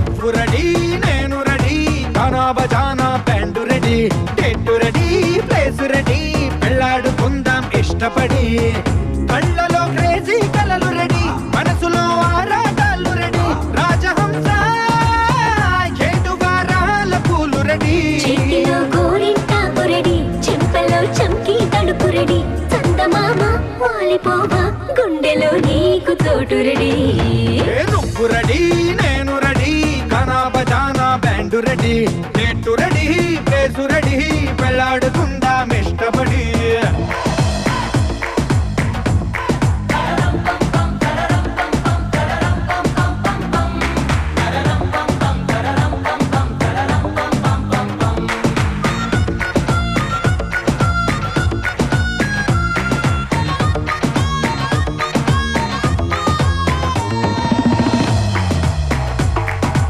నువ్వు రెడీ నేను రెడీ గానా బజానా band ready date ready place ready పెళ్ళాడుకుందాం ఇష్టపడి కళ్ళలో క్రేజీ కలలు రెడీ మనసులో ఆరాటాలు రెడీ రాజహంస ఏడువారాల పూలు రెడీ చేతిలో గోరింటాకు రెడీ చెంపలో చంకీ తడుపు రెడీ చందమామ వాలిపోవా గుండెలో నీకు తోటు రెడీ నువ్వు రెడీ